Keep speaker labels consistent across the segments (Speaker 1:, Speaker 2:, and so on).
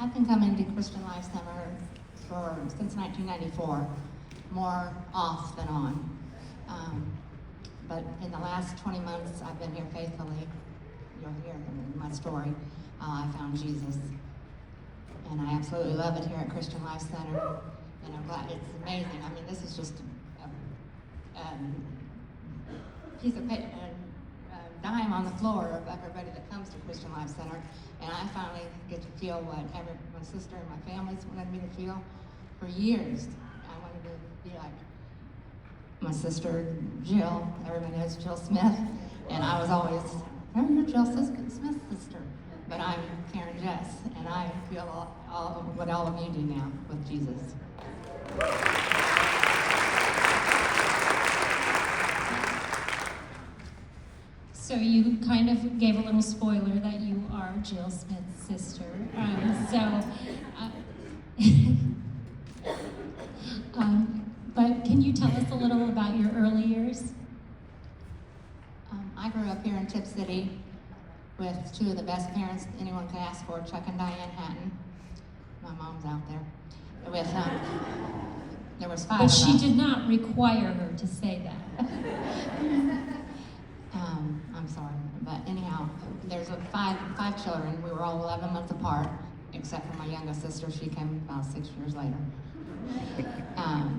Speaker 1: I've been coming to Christian Life Center since 1994, more off than on. But in the last 20 months, I've been here faithfully. You'll hear in my story how I found Jesus. And I absolutely love it here at Christian Life Center. And I'm glad, it's amazing. I mean, this is just a piece of paper, a dime on the floor of everybody that comes to Christian Life Center. And I finally get to feel what my sister and my family's wanted me to feel for years. I wanted to be like my sister Jill. Everybody knows Jill Smith. And I was always, oh, you're Jill Smith's sister. But I'm Karen Jess, and I feel what all of you do now with Jesus.
Speaker 2: So you kind of gave a little spoiler that you are Jill Smith's sister. But can you tell us a little about your early years?
Speaker 1: I grew up here in Tip City with two of the best parents anyone could ask for, Chuck and Diane Hatton. My mom's out there. With there was 5
Speaker 2: But
Speaker 1: of
Speaker 2: she
Speaker 1: us.
Speaker 2: did not require her to say that.
Speaker 1: I'm sorry, but anyhow, there's five children. We were all 11 months apart, except for my youngest sister. She came about 6 years later.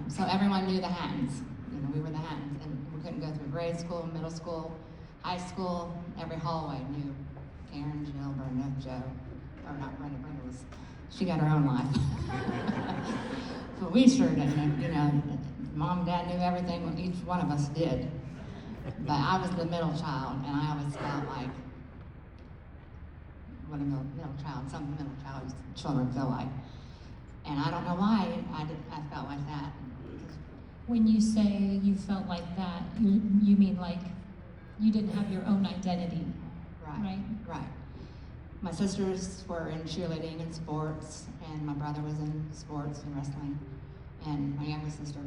Speaker 1: So everyone knew the Hattons. You know, we were the Hattons, and we couldn't go through grade school, middle school, high school. Every hallway knew Karen, Jill, Brenda, Joe, or not Brenda. Brenda was, she got her own life. But we sure didn't. You know, mom and dad knew everything. Each one of us did. But I was the middle child, and I always felt like what a middle child, some middle child children feel like. And I don't know why I felt like that.
Speaker 2: When you say you felt like that, you mean like you didn't have your own identity, right?
Speaker 1: Right. My sisters were in cheerleading and sports, and my brother was in sports and wrestling. And my younger sister,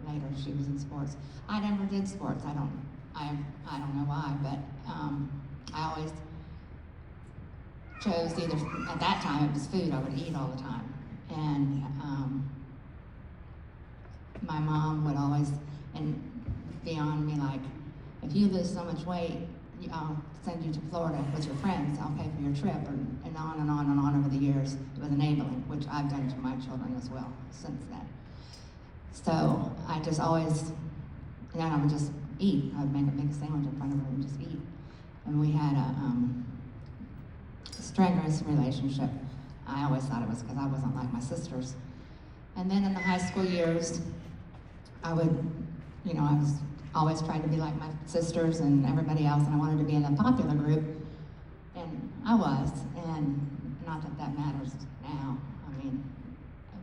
Speaker 1: later she was in sports. I never did sports. I don't know why, but I always chose either. At that time, it was food. I would eat all the time, and my mom would always be on me like, if you lose so much weight, I'll send you to Florida with your friends. I'll pay for your trip, and on and on and on over the years. It was enabling, which I've done to my children as well since then. So I just always, I would just eat. I would make a big sandwich in front of her and just eat. And we had a strenuous relationship. I always thought it was because I wasn't like my sisters. And then in the high school years, I would, I was always trying to be like my sisters and everybody else, and I wanted to be in the popular group, and I was, and not that that matters now,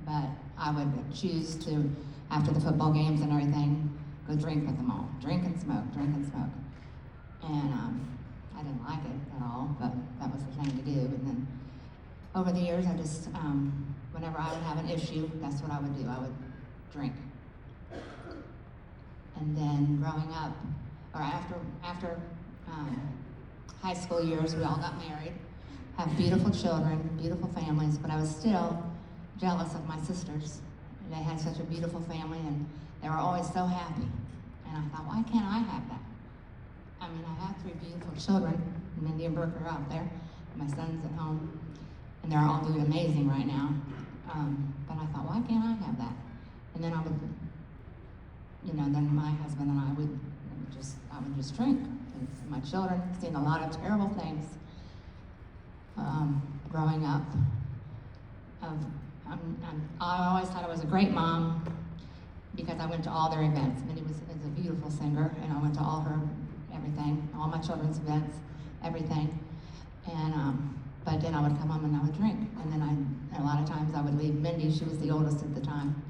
Speaker 1: but I would choose to, after the football games and everything, go drink with them all, drink and smoke, and I didn't like it at all, but that was the thing to do. And then over the years, I just, whenever I would have an issue, that's what I would do. I would drink. And then growing up, or after high school years, we all got married, have beautiful children, beautiful families, but I was still jealous of my sisters. They had such a beautiful family, and they were always so happy. And I thought, why can't I have that? I have 3 beautiful children. Mindy and Brooke are out there. My son's at home, and they're all doing amazing right now. But I thought, why can't I have that? And then I would, then my husband and I would just drink. And my children seen a lot of terrible things growing up. I always thought I was a great mom because I went to all their events. Minnie is a beautiful singer, and I went to all her everything, all my children's events, everything. And but then I would come home and I would drink. And then a lot of times I would leave Mindy, she was the oldest at the time,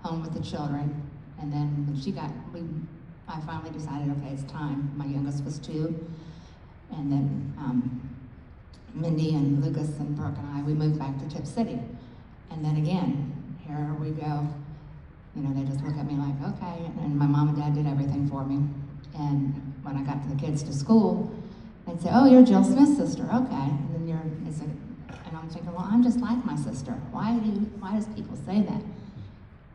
Speaker 1: home with the children. And then when I finally decided, okay, it's time. My youngest was 2. And then Mindy and Lucas and Brooke and we moved back to Tip City. And then again, here we go. They just look at me like, okay. And my mom and dad did everything for me. And when I got the kids to school, they'd say, oh, you're Jill Smith's sister, okay. And then And I'm thinking, well, I'm just like my sister. Why does people say that?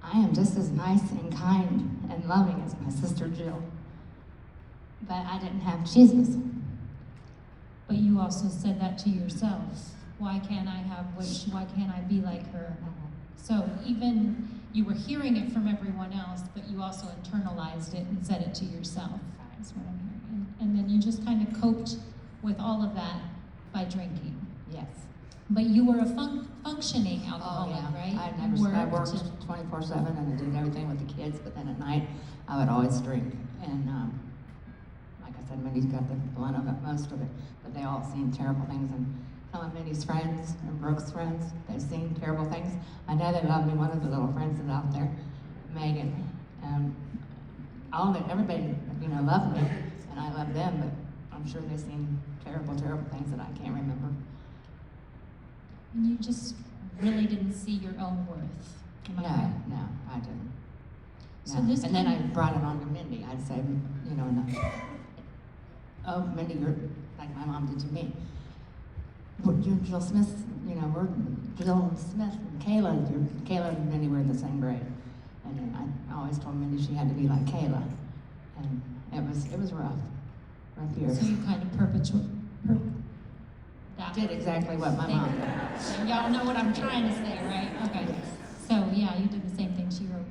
Speaker 1: I am just as nice and kind and loving as my sister Jill. But I didn't have Jesus.
Speaker 2: But you also said that to yourself. Why can't I have why can't I be like her? So even you were hearing it from everyone else, but you also internalized it and said it to yourself, is what I'm hearing. And then you just kind of coped with all of that by drinking.
Speaker 1: Yes.
Speaker 2: But you were a functioning alcoholic,
Speaker 1: Oh, yeah.
Speaker 2: right?
Speaker 1: I worked 24/7 and I did everything with the kids, but then at night I would always drink. And like I said, Mindy's got the blunt of it, most of it, but they all seen terrible things. And some of Mindy's friends and Brooke's friends, they've seen terrible things. I know they love me. One of the little friends is out there, Megan. Everybody, loved me, and I loved them, but I'm sure they've seen terrible, terrible things that I can't remember.
Speaker 2: And you just really didn't see your own worth. Am I right?
Speaker 1: No, I didn't.
Speaker 2: So
Speaker 1: No.
Speaker 2: this
Speaker 1: And then I
Speaker 2: kind
Speaker 1: brought it on to Mindy. I'd say, oh, Mindy, you're like my mom did to me. You're Jill Smith, we're Jill Smith and Kayla. Kayla and Mindy were in the same grade. And I always told Mindy she had to be like Kayla. And it was rough years.
Speaker 2: So you kind of that.
Speaker 1: Did exactly what my mom did.
Speaker 2: Y'all know what I'm trying to say, right? Okay. So yeah, you did the same thing she wrote.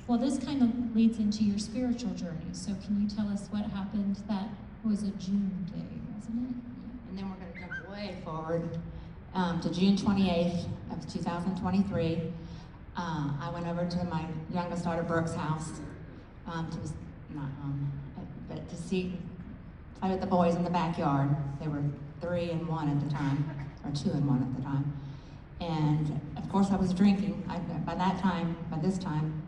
Speaker 2: Well, this kind of leads into your spiritual journey. So can you tell us what happened? That was a June day, wasn't it?
Speaker 1: And then we're going to jump way forward to June 28th of 2023. I went over to my youngest daughter Brooke's house to play with the boys in the backyard. They were 3 and 1 at the time, or 2 and 1 at the time. And of course I was drinking. By this time,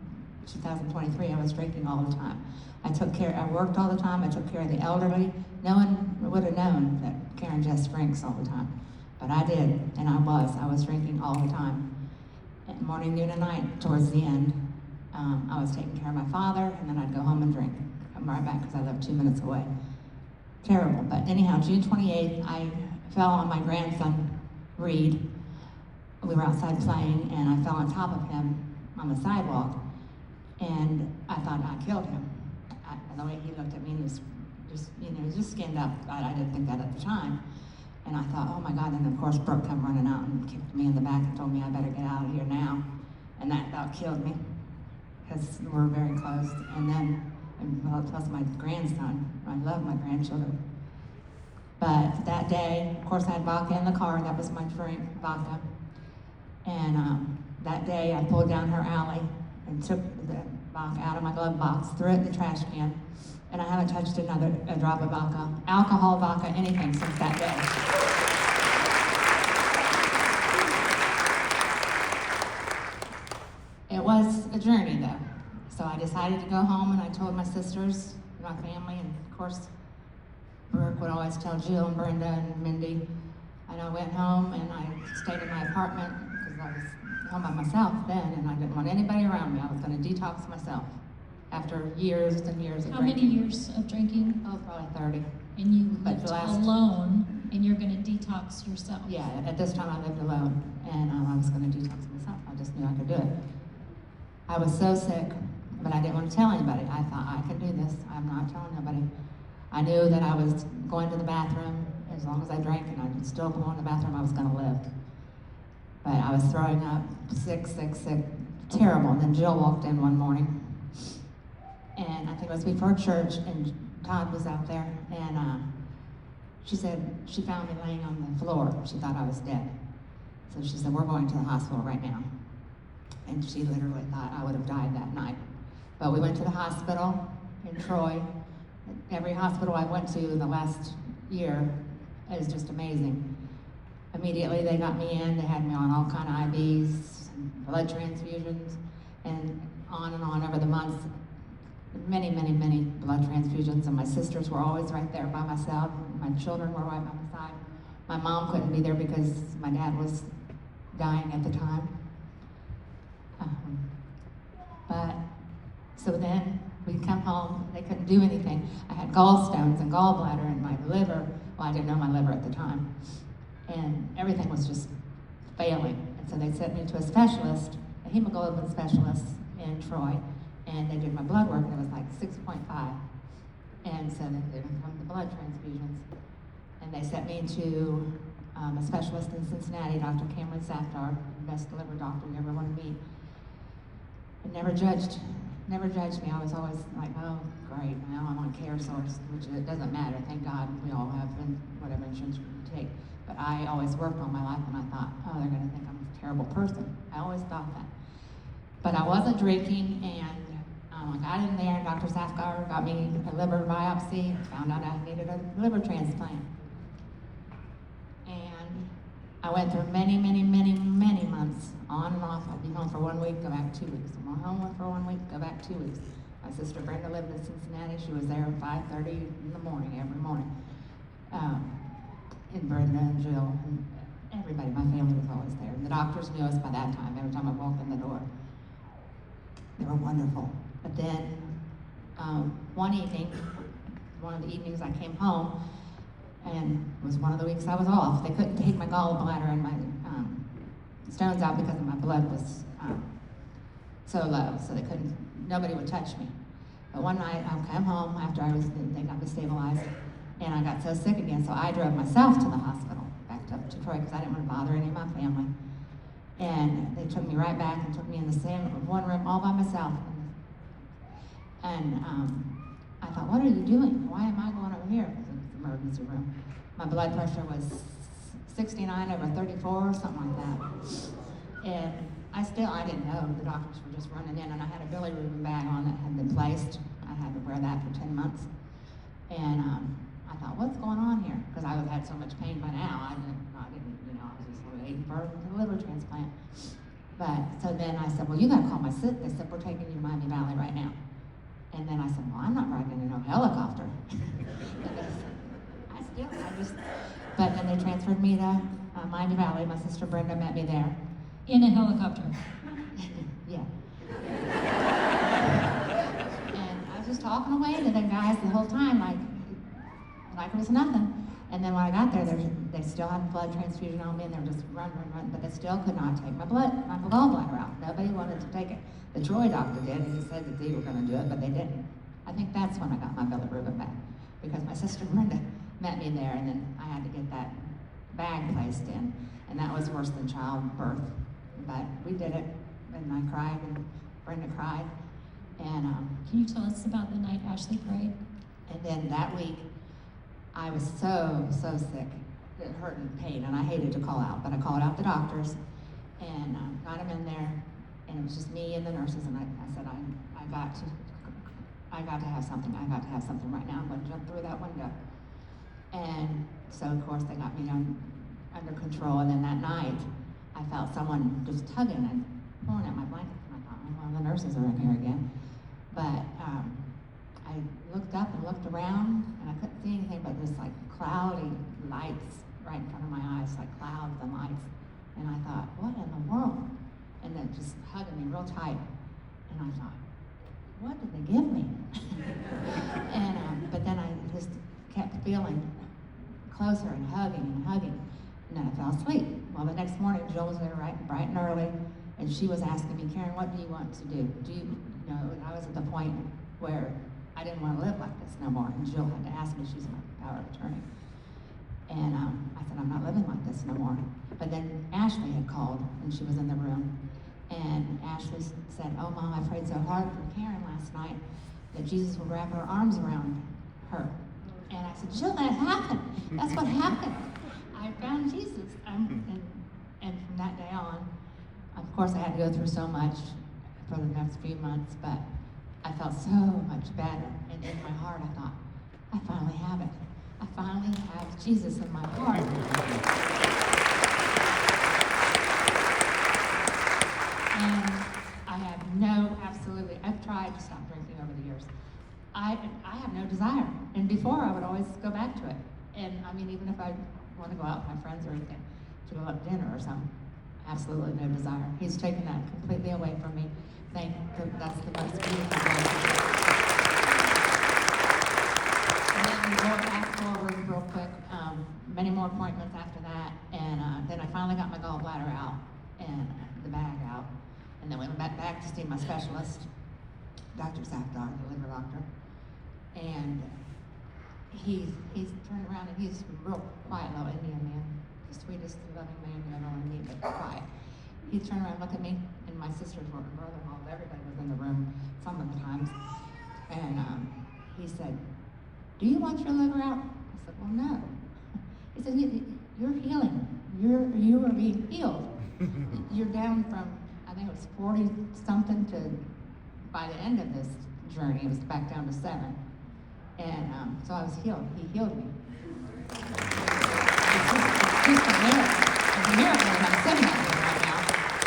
Speaker 1: 2023, I was drinking all the time. I worked all the time, I took care of the elderly. No one would have known that Karen Jess drinks all the time. But I did, and I was drinking all the time. And morning, noon, and night, towards the end, I was taking care of my father, and then I'd go home and drink. Come right back, because I lived 2 minutes away. Terrible, but anyhow, June 28th, I fell on my grandson, Reed. We were outside playing, and I fell on top of him on the sidewalk, and I thought I killed him. The way he looked at me, he was just skinned up. I didn't think that at the time. And I thought, oh my God, and of course Brooke come running out and kicked me in the back and told me I better get out of here now. And that about killed me, because we're very close. And then, plus my grandson, I love my grandchildren. But that day, of course I had vodka in the car, that was my drink, vodka. And that day I pulled down her alley and took the vodka out of my glove box, threw it in the trash can, and I haven't touched a drop of vodka, alcohol, vodka, anything since that day. It was a journey though. So I decided to go home and I told my sisters, my family, and of course Brooke would always tell Jill and Brenda and Mindy. And I went home and I stayed in my apartment because I was home by myself then and I didn't want anybody around me. I was going to detox myself after years and years of
Speaker 2: How
Speaker 1: drinking.
Speaker 2: many years of drinking?
Speaker 1: Oh, probably 30.
Speaker 2: And you
Speaker 1: But
Speaker 2: lived
Speaker 1: the last-
Speaker 2: alone, and you're going to detox yourself.
Speaker 1: Yeah, at this time I lived alone and I was going to detox myself. I just knew I could do it. I was so sick, but I didn't want to tell anybody. I thought, I can do this. I'm not telling nobody. I knew that I was going to the bathroom. As long as I drank and I would still go in the bathroom, I was going to live. But I was throwing up, sick, terrible. And then Jill walked in one morning, and I think it was before church, and Todd was out there, and she said she found me laying on the floor. She thought I was dead. So she said, we're going to the hospital right now. And she literally thought I would have died that night. But we went to the hospital in Troy. Every hospital I went to in the last year is just amazing. Immediately they got me in, they had me on all kind of IVs, blood transfusions, and on over the months. Many blood transfusions, and my sisters were always right there by my side. My children were right by my side. My mom couldn't be there because my dad was dying at the time. But so then we'd come home, they couldn't do anything. I had gallstones and gallbladder and my liver. Well, I didn't know my liver at the time. And everything was just failing. And so they sent me to a specialist, a hemoglobin specialist in Troy, and they did my blood work, and it was like 6.5. And so they didn't come to blood transfusions. And they sent me to a specialist in Cincinnati, Dr. Kjclc, best liver doctor you ever want to meet. And never judged me. I was always like, oh, great, now I'm on Kjclc, which it doesn't matter. Thank God we all have whatever insurance we take. But I always worked all my life, and I thought, oh, they're going to think I'm a terrible person. I always thought that. But I wasn't drinking, and I got in there, and Dr. Safgar got me a liver biopsy, found out I needed a liver transplant. And I went through many months, on and off. I'd be home for 1 week, go back 2 weeks. I'm home for 1 week, go back 2 weeks. My sister Brenda lived in Cincinnati. She was there at 5:30 in the morning, every morning. And Brenda and Jill and everybody, my family was always there. And the doctors knew us by that time, every time I walked in the door. They were wonderful. But then one of the evenings I came home, and it was one of the weeks I was off. They couldn't take my gallbladder and my stones out because my blood was so low, so nobody would touch me. But one night I came home after they got me stabilized, and I got so sick again, so I drove myself to the hospital, back up to Troy, because I didn't want to bother any of my family. And they took me right back and took me in the same one room all by myself. And I thought, what are you doing? Why am I going over here? Because it was the emergency room. My blood pressure was 69/34 or something like that. And I didn't know. The doctors were just running in, and I had a bilirubin bag on that had been placed. I had to wear that for 10 months. And I thought, what's going on here? Because I had so much pain by now. I was just sort of waiting for the liver transplant. But so then I said, well, you got to call my sister. They said, we're taking you to Miami Valley right now. And then I said, well, I'm not riding in no helicopter. But then they transferred me to Miami Valley. My sister Brenda met me there.
Speaker 2: In a helicopter.
Speaker 1: Yeah. And I was just talking away to the guys the whole time, like it was nothing. And then when I got there, they still had a blood transfusion on me, and they were just run, but they still could not take my gallbladder out. Nobody wanted to take it. The Troy doctor did, and he said that they were going to do it, but they didn't. I think that's when I got my bilirubin back, because my sister Brenda met me there, and then I had to get that bag placed in, and that was worse than childbirth. But we did it, and I cried, and Brenda cried, and
Speaker 2: Can you tell us about the night Ashley prayed?
Speaker 1: and then that week, I was so sick, it hurt and pain, and I hated to call out, but I called out the doctors, and got them in there, and it was just me and the nurses, and I said, I got to have something. I got to have something right now. I'm going to jump through that window. And so, of course, they got me under control, and then that night, I felt someone just tugging and pulling at my blanket, and I thought, oh, well, the nurses are in here again. But I looked up and looked around, and I couldn't see anything but this like cloudy lights right in front of my eyes, like clouds and lights. And I thought, what in the world? And then just hugging me real tight. And I thought, what did they give me? And but then I just kept feeling closer and hugging, and then I fell asleep. Well, the next morning, Jill was there bright and early, and she was asking me, Karen, what do you want to do? I was at the point where I didn't want to live like this no more, and Jill had to ask me. She's my power of attorney. And I said, I'm not living like this no more. But then Ashley had called, and she was in the room, and Ashley said, oh, Mom, I prayed so hard for Karen last night that Jesus would wrap her arms around her. And I said, Jill, that happened. That's what happened. I found Jesus. And from that day on, of course, I had to go through so much for the next few months, but I felt so much better. And in my heart, I thought, I finally have it. I finally have Jesus in my heart. And I have I've tried to stop drinking over the years. I have no desire. And before, I would always go back to it. And I mean, even if I want to go out with my friends or anything, to go out to dinner or something, absolutely no desire. He's taken that completely away from me. That's the most beautiful thing. And then we go fast forward real quick, many more appointments after that, and then I finally got my gallbladder out and the bag out. And then we went back to see my specialist, Dr. Safdar, the liver doctor. And he's turned around and he's a real quiet little Indian man, the sweetest, loving man you ever want to meet, but quiet. He turned around and looked at me, and my sisters were, and brother-in-law, everybody was in the room some of the times. And he said, "Do you want your liver out?" I said, "Well, no." He said, "You're healing. You are being healed. You're down from, I think it was 40 something to, by the end of this journey, it was back down to 7. And so I was healed. He healed me. It's just a miracle. It's a miracle that I'm sitting up here right now.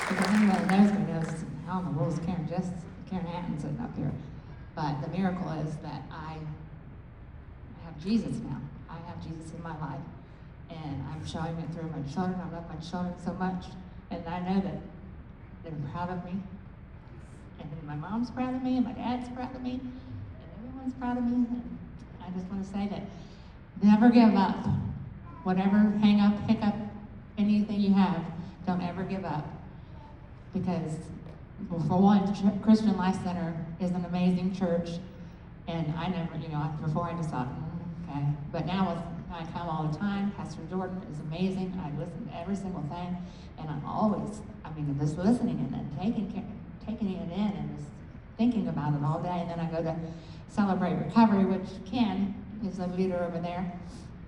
Speaker 1: Because anybody that knows me knows how in the world is Karen Hatton sitting up here. But the miracle is that I have Jesus now. I have Jesus in my life. And I'm showing it through my children. I love my children so much. And I know that they're proud of me. And my mom's proud of me, and my dad's proud of me, and everyone's proud of me. And I just want to say that never give up. Whatever hang up, hiccup, anything you have, don't ever give up. Because, well, for one, Christian Life Center is an amazing church. And I never, before I just thought, okay. But now I come all the time. Pastor Jordan is amazing. I listen to every single thing. And I'm always, just listening and then taking it in and just thinking about it all day. And then I go to Celebrate Recovery, which Ken is the leader over there.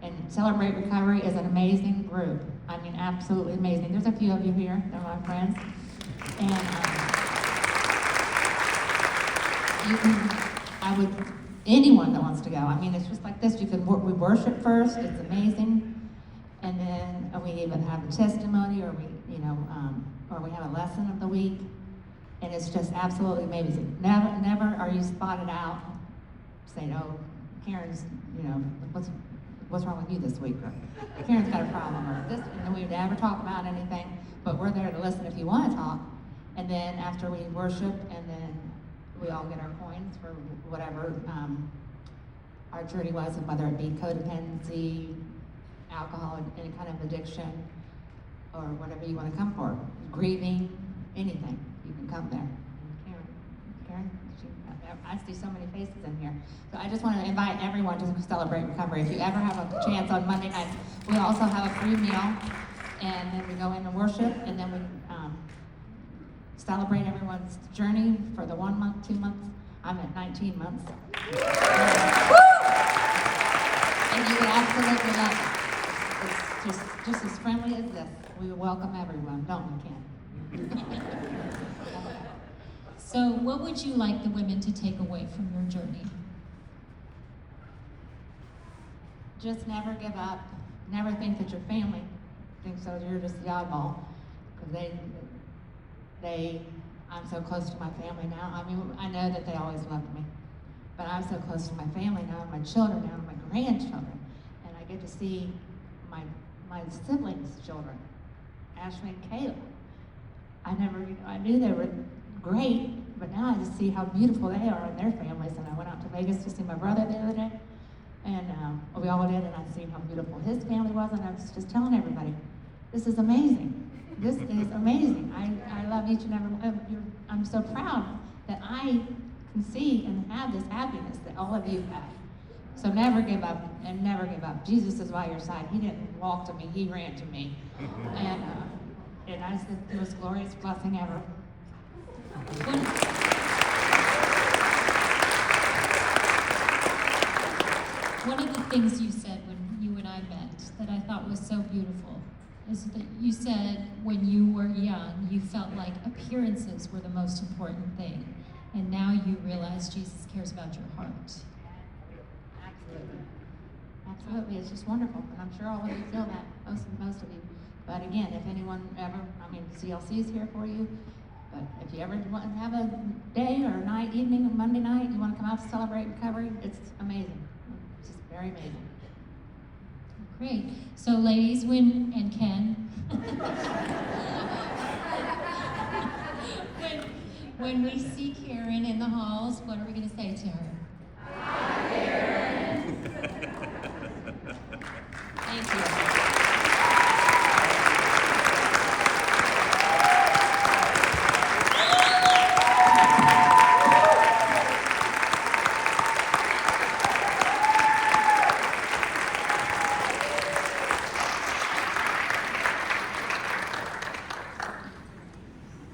Speaker 1: And Celebrate Recovery is an amazing group. Absolutely amazing. There's a few of you here. They're my friends. And I would, anyone that wants to go. It's just like this. We worship first. It's amazing. And then we even have a testimony, or we have a lesson of the week. And it's just absolutely amazing. Never are you spotted out saying, "Oh, Karen's, what's wrong with you this week?" Or "Karen's got a problem," or this. And then we never talk about anything, but we're there to listen if you want to talk. And then after we worship, and then we all get our coins for whatever our journey was, and whether it be codependency, alcohol, any kind of addiction, or whatever you want to come for, grieving, anything. You can come there. Karen, I see so many faces in here. So I just want to invite everyone to Celebrate Recovery. If you ever have a chance on Monday night, we also have a free meal, and then we go in and worship, and then we celebrate everyone's journey for the 1 month, 2 months. I'm at 19 months. And you would absolutely love it. It's just as friendly as this. We welcome everyone, don't we, Ken?
Speaker 2: So what would you like the women to take away from your journey?
Speaker 1: Just never give up. Never think that your family thinks so. You're just the oddball. Because I'm so close to my family now. I know that they always loved me. But I'm so close to my family now, and my children now, and my grandchildren. And I get to see my siblings' children, Ashley and Kjclc. I knew they were great, but now I just see how beautiful they are and their families. And I went out to Vegas to see my brother the other day, and we all did, and I see how beautiful his family was, and I was just telling everybody, this is amazing. This is amazing. I love each and every one of you. I'm so proud that I can see and have this happiness that all of you have. So never give up, and never give up. Jesus is by your side. He didn't walk to me, he ran to me. And I just think the most glorious blessing ever.
Speaker 2: One of the things you said when you and I met that I thought was so beautiful is that you said when you were young, you felt like appearances were the most important thing. And now you realize Jesus cares about your heart.
Speaker 1: Absolutely. Absolutely. It's just wonderful. And I'm sure all of you feel that, most of you. But again, if anyone ever, CLC is here for you. But if you ever want to have a day or a night, evening, or Monday night, you want to come out to Celebrate Recovery, it's amazing. It's just very amazing.
Speaker 2: Great. So ladies, and Ken, when we see Karen in the halls, what are we going to say to her?
Speaker 1: Hi, Karen.